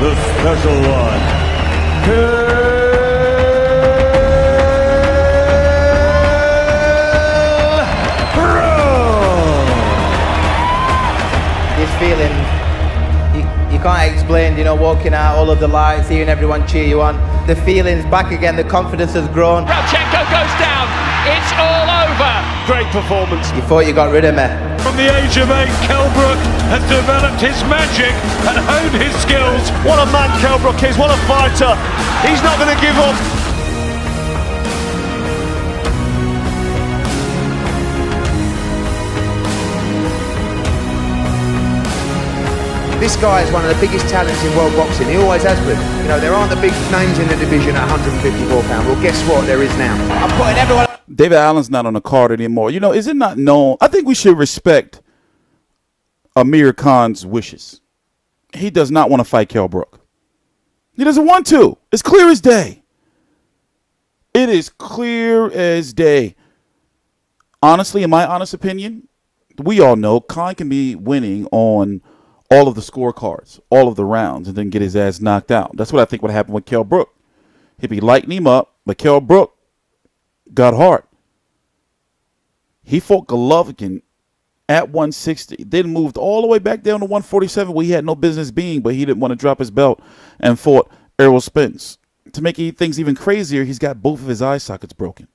the special one, Kell. This feeling, you can't explain, you know, walking out, all of the lights, hearing everyone cheer you on. The feeling's back again, the confidence has grown. Rodchenko goes down, it's all over. Great performance. You thought you got rid of me. From the age of 8, Kell has developed his magic and honed his skills. What a man Kell is, what a fighter. He's not going to give up. This guy is one of the biggest talents in world boxing. He always has been. You know, there aren't the big names in the division at 154 pounds. Well, guess what? There is now. I'm putting everyone... David Allen's not on the card anymore. You know, is it not known? I think we should respect Amir Khan's wishes. He does not want to fight Kell Brook. He doesn't want to. It's clear as day. It is clear as day. Honestly, in my honest opinion, we all know Khan can be winning on all of the scorecards, all of the rounds, and then get his ass knocked out. That's what I think would happen with Kell Brook. He'd be lighting him up, but Kell Brook got hard. He fought Golovkin at 160, then moved all the way back down to 147 where he had no business being, but he didn't want to drop his belt and fought Errol Spence. To make things even crazier, he's got both of his eye sockets broken.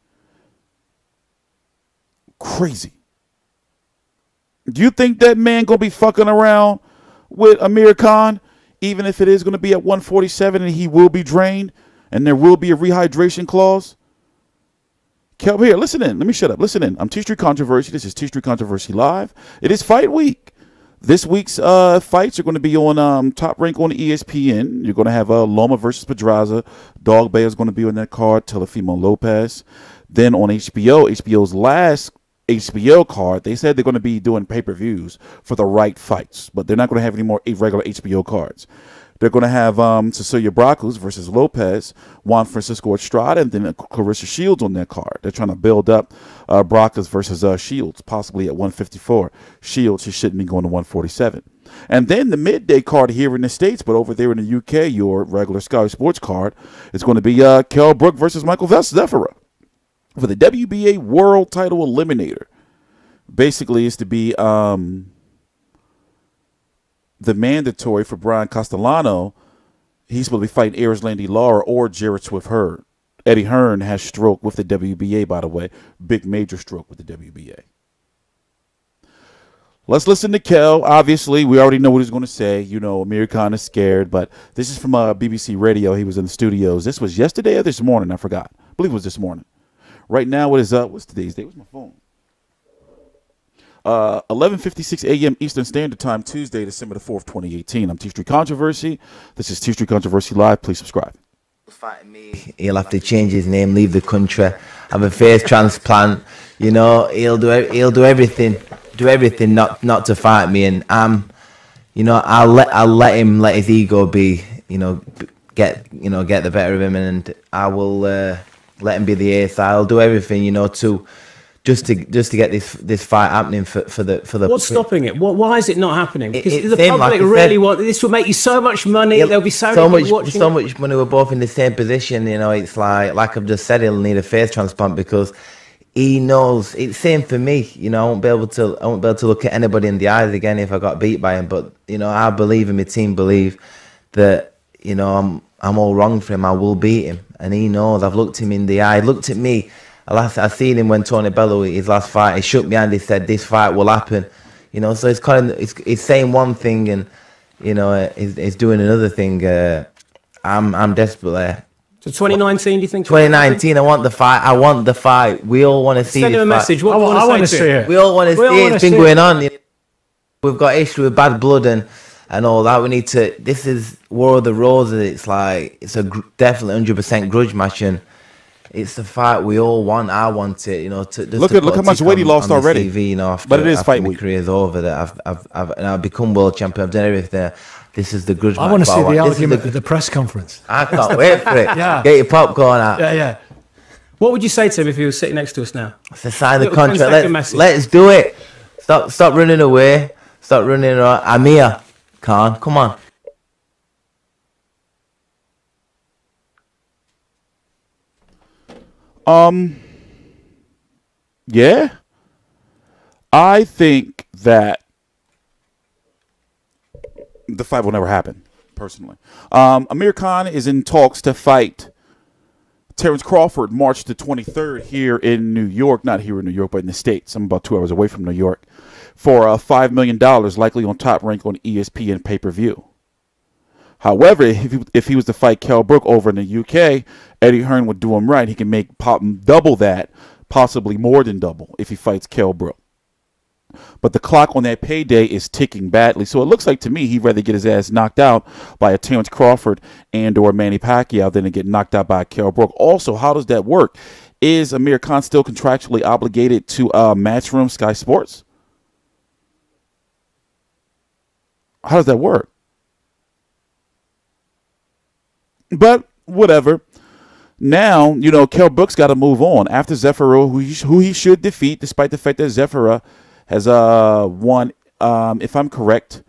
Crazy. Do you think that man going to be fucking around with Amir Khan, even if it is going to be at 147 and he will be drained and there will be a rehydration clause? Kell, here, listen in. Let me shut up. Listen in. I'm TstreeT Controversy. This is TstreeT Controversy Live. It is fight week. This week's fights are going to be on Top Rank on ESPN. You're going to have Loma versus Pedraza. Dog Bay is going to be on that card. Teofimo Lopez. Then on HBO's last HBO card, they said they're going to be doing pay-per-views for the right fights, but they're not going to have any more regular HBO cards. They're going to have Cecilia Brækhus versus Lopez, Juan Francisco Estrada, and then Clarissa Shields on that card. They're trying to build up Brækhus versus Shields, possibly at 154. Shields, he shouldn't be going to 147. And then the midday card here in the States, but over there in the UK, your regular Sky Sports card, is going to be Kell Brook versus Michael Zerafa for the WBA World Title Eliminator. Basically, it's to be the mandatory for Brian Castellano. He's supposed to be fighting Erislandy Lara or Jarrett Swift Hurd. Eddie Hearn has stroke with the WBA, by the way. Big major stroke with the WBA. Let's listen to Kell. Obviously, we already know what he's going to say. You know, Amir Khan is scared, but this is from BBC Radio. He was in the studios. This was yesterday or this morning? I forgot. I believe it was this morning. Right now, it is what's today's date? Where's my phone? 11:56 a.m. Eastern Standard Time, Tuesday, December the 4th, 2018. I'm TstreeT Controversy. This is TstreeT Controversy Live. Please subscribe. Fighting me, he'll have to change his name, leave the country, have a face transplant. You know, he'll do everything not to fight me. And you know, I'll let him let his ego be. Get the better of him, and I will let him be the ace. I'll do everything, you know, to just to get this fight happening for the. What's stopping it? Why is it not happening? Because the same, public like really want this. Will make you so much money. There'll be so much watching. So much money. We're both in the same position. You know, it's like I've just said, he'll need a face transplant because he knows. It's same for me. You know, I won't be able to look at anybody in the eyes again if I got beat by him. But you know, I believe and my team believe that, you know, I'm all wrong for him. I will beat him, and he knows. I've looked him in the eye. He looked at me. I seen him when Tony Bellew, his last fight. He shook me hand. He said, "This fight will happen." You know, so it's saying one thing, and you know, he's doing another thing. I'm desperate there. So 2019, do you think? 2019, I want the fight. We all want to see. Send him a message. What I want to see it. We all want to see it. It's been going on. We've got issue with bad blood and all that. We need to. This is War of the Roses. It's like it's definitely 100% grudge match, and it's the fight we all want. I want it. You know, look how much weight he lost already. TV, you know, but it is fight week. My career's over. That I've become world champion. I've done everything. This is the grudge match. I want to see the argument at the press conference. I can't wait for it. Yeah. Get your popcorn out. Yeah. What would you say to him if he was sitting next to us now? To sign the contract. Let's do it. Stop running away. Stop running around. I'm here, Khan. Come on. Yeah. I think that the fight will never happen, personally. Amir Khan is in talks to fight Terrence Crawford March the 23rd here in New York. Not here in New York, but in the States. I'm about 2 hours away from New York. For $5 million, likely on Top Rank on ESPN pay-per-view. However, if he was to fight Kell Brook over in the UK, Eddie Hearn would do him right. He can make double that, possibly more than double, if he fights Kell Brook. But the clock on that payday is ticking badly. So it looks like to me he'd rather get his ass knocked out by a Terrence Crawford and or Manny Pacquiao than to get knocked out by Kell Brook. Also, how does that work? Is Amir Khan still contractually obligated to Matchroom Sky Sports? How does that work? But whatever. Now, Kell Brook's got to move on. After Zerafa, who he should defeat, despite the fact that Zerafa has won, if I'm correct,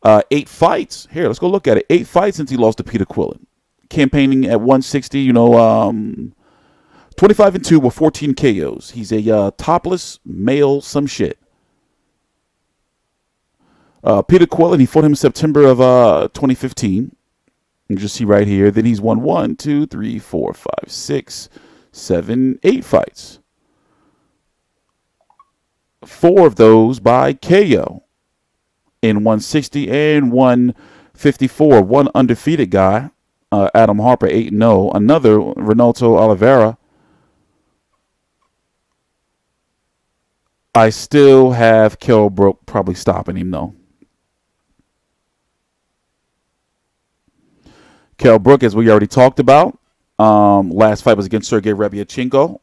8 fights. Here, let's go look at it. 8 fights since he lost to Peter Quillen. Campaigning at 160, 25-2 with 14 KOs. He's a topless male, some shit. Peter Quillen, he fought him in September of 2015. You just see right here. Then he's won 1, 2, 3, 4, 5, 6, 7, 8 fights. 4 of those by KO in 160 and 154. One undefeated guy, Adam Harper, 8-0. Another, Renato Oliveira. I still have Kell Brook probably stopping him, though. Kell Brook, as we already talked about, last fight was against Sergey Rebyachenko,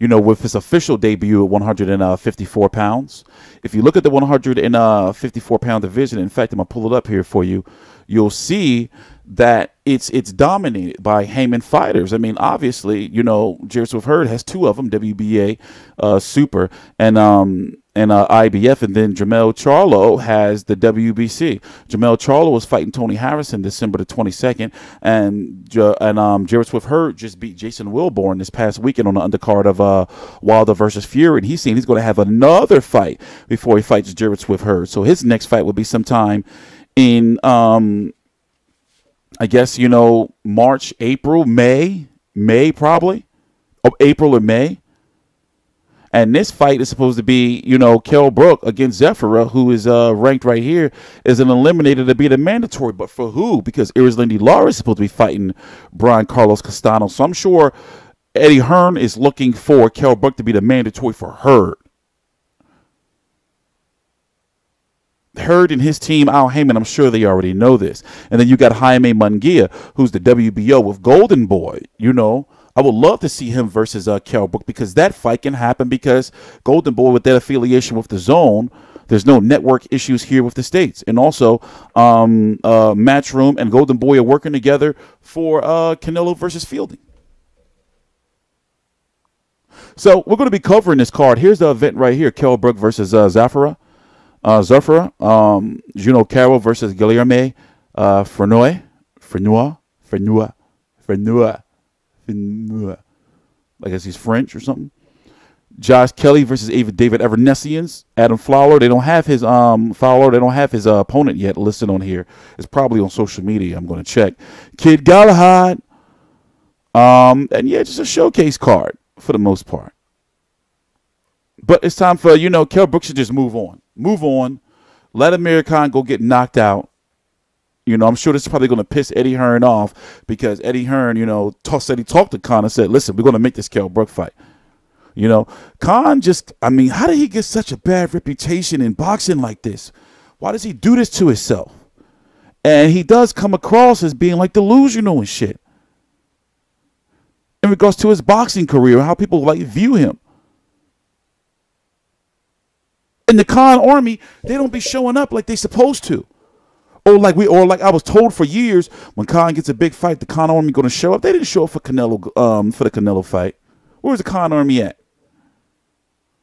with his official debut at 154 pounds. If you look at the 154-pound division, in fact, I'm going to pull it up here for you, you'll see that it's dominated by Heyman fighters. I mean, obviously, Jarrett Hurd has 2 of them, WBA Super and IBF, and then Jermell Charlo has the WBC. Jermell Charlo was fighting Tony Harrison December the 22nd, and Jarrett Hurd just beat Jason Wilborn this past weekend on the undercard of Wilder versus Fury, and he's going to have another fight before he fights Jarrett Hurd. So his next fight will be sometime in I guess, March, April, May probably. April or May. And this fight is supposed to be, Kell Brook against Zerafa, who is ranked right here, is an eliminator to be the mandatory. But for who? Because Lindy Lara is supposed to be fighting Brian Carlos Castano. So I'm sure Eddie Hearn is looking for Kell Brook to be the mandatory for Hurd. Hurd and his team, Al Heyman, I'm sure they already know this. And then you got Jaime Munguia, who's the WBO with Golden Boy. I would love to see him versus Kell Brook, because that fight can happen because Golden Boy, with that affiliation with the DAZN, there's no network issues here with the States. And also, Matchroom and Golden Boy are working together for Canelo versus Fielding. So we're going to be covering this card. Here's the event right here. Kell Brook versus Zerafa. Juno Carroll versus Guilherme Fernua. I guess he's French or something. Josh Kelly versus David Evernessians. Adam Fowler. They don't have his opponent yet listed on here. It's probably on social media. I'm going to check. Kid Galahad. And yeah, just a showcase card for the most part. But it's time for, Kell Brook should just move on. Move on. Let Amir Khan go get knocked out. I'm sure this is probably going to piss Eddie Hearn off, because Eddie Hearn, said he talked to Khan and said, listen, we're going to make this Kell Brook fight. Khan how did he get such a bad reputation in boxing like this? Why does he do this to himself? And he does come across as being like delusional and shit in regards to his boxing career, how people view him. In the Khan army, they don't be showing up like they supposed to. Or like I was told for years, when Khan gets a big fight, the Khan army going to show up. They didn't show up for the Canelo fight. Where's the Khan army at?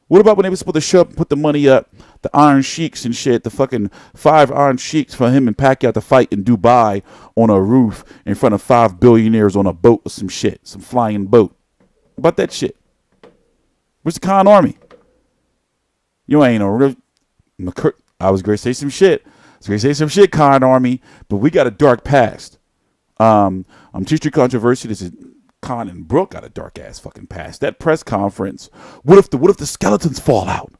What about when they were supposed to show up and put the money up, the Iron Sheiks and shit, the fucking 5 Iron Sheiks for him and Pacquiao to fight in Dubai on a roof in front of 5 billionaires on a boat or some shit, some flying boat. about that shit. Where's the Khan army? You ain't no. I was going to say some shit. Khan army, but we got a dark past. TstreeT controversy. This is Khan and Brook got a dark ass fucking past. That press conference. What if the skeletons fall out?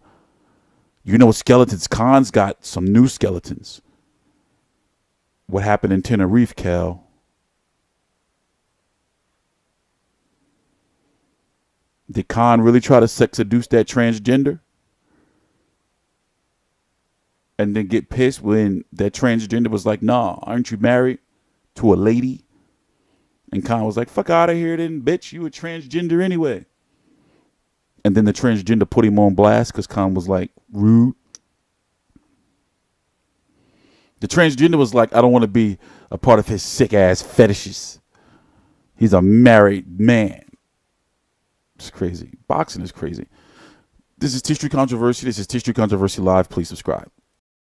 You know skeletons. Khan's got some new skeletons. What happened in Tenerife, Kell? Did Khan really try to seduce that transgender? And then get pissed when that transgender was like, nah, aren't you married to a lady? And Khan was like, fuck out of here then, bitch. You a transgender anyway. And then the transgender put him on blast because Khan was like, rude. The transgender was like, I don't want to be a part of his sick ass fetishes. He's a married man. It's crazy. Boxing is crazy. This is TstreeT Controversy. This is TstreeT Controversy Live. Please subscribe.